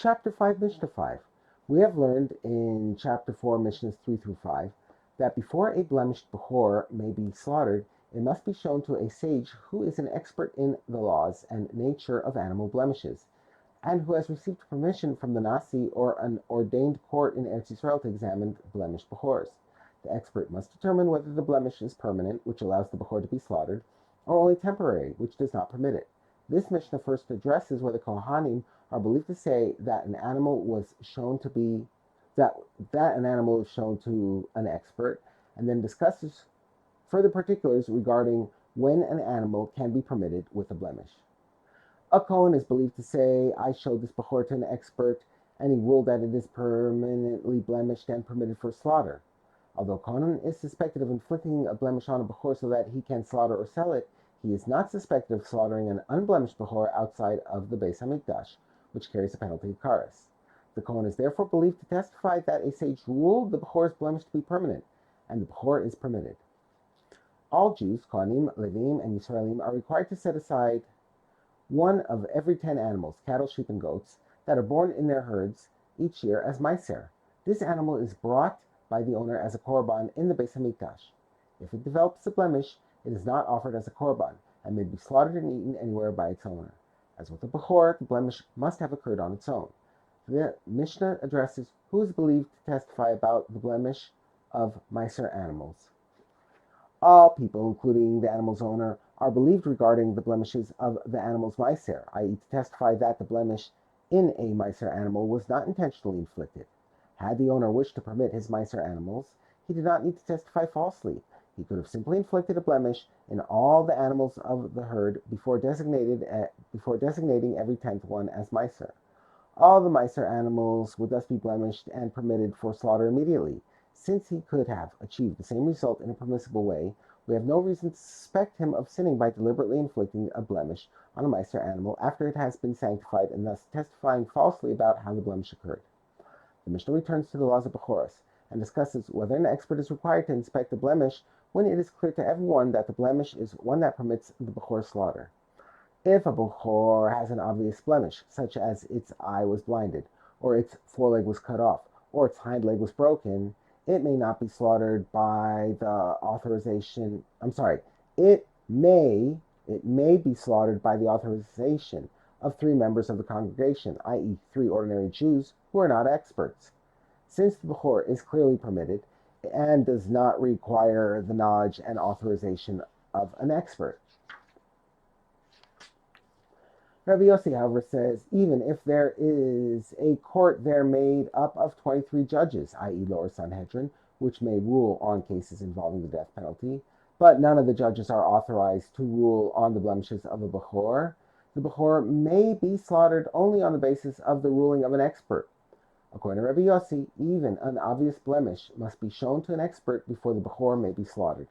Chapter 5, Mishnah 5. We have learned in Chapter 4, Mishnahs 3 through 5, that before a blemished Bechor may be slaughtered, it must be shown to a sage who is an expert in the laws and nature of animal blemishes, and who has received permission from the Nasi or an ordained court in Eretz Yisrael to examine blemished Bechors. The expert must determine whether the blemish is permanent, which allows the Bechor to be slaughtered, or only temporary, which does not permit it. This Mishnah first addresses whether Kohanim are believed to say that an animal was shown to be that an animal is shown to an expert, and then discusses further particulars regarding when an animal can be permitted with a blemish. A Kohen is believed to say, I showed this Bechor to an expert, and he ruled that it is permanently blemished and permitted for slaughter. Although Kohen is suspected of inflicting a blemish on a Bechor so that he can slaughter or sell it, he is not suspected of slaughtering an unblemished Bechor outside of the Beis Hamikdash, which carries the penalty of kares. The Kohen is therefore believed to testify that a sage ruled the Bechor's blemish to be permanent, and the Bechor is permitted. All Jews, Kohanim, Levim, and Yisraelim, are required to set aside one of every 10 animals, cattle, sheep, and goats, that are born in their herds each year as meiser. This animal is brought by the owner as a korban in the Beis Hamikdash. If it develops a blemish, it is not offered as a korban, and may be slaughtered and eaten anywhere by its owner. As with the Bechor, the blemish must have occurred on its own. The Mishnah addresses who is believed to testify about the blemish of meiser animals. All people, including the animal's owner, are believed regarding the blemishes of the animal's meiser, i.e. to testify that the blemish in a meiser animal was not intentionally inflicted. Had the owner wished to permit his meiser animals, he did not need to testify falsely. He could have simply inflicted a blemish in all the animals of the herd before designating every 10th one as meiser. All the meiser animals would thus be blemished and permitted for slaughter immediately. Since he could have achieved the same result in a permissible way, we have no reason to suspect him of sinning by deliberately inflicting a blemish on a meiser animal after it has been sanctified and thus testifying falsely about how the blemish occurred. The Mishnah returns to the laws of Bechoros and discusses whether an expert is required to inspect the blemish when it is clear to everyone that the blemish is one that permits the Bechor slaughter. If a Bechor has an obvious blemish, such as its eye was blinded, or its foreleg was cut off, or its hind leg was broken, it may not be slaughtered by the authorization. It may be slaughtered by the authorization of 3 members of the congregation, i.e., 3 ordinary Jews who are not experts. Since the Bechor is clearly permitted and does not require the knowledge and authorization of an expert. Rabbi Yossi, however, says, even if there is a court there made up of 23 judges, i.e. lower Sanhedrin, which may rule on cases involving the death penalty, but none of the judges are authorized to rule on the blemishes of a Bechor, the Bechor may be slaughtered only on the basis of the ruling of an expert. According to Rabbi Yossi, even an obvious blemish must be shown to an expert before the Bechor may be slaughtered.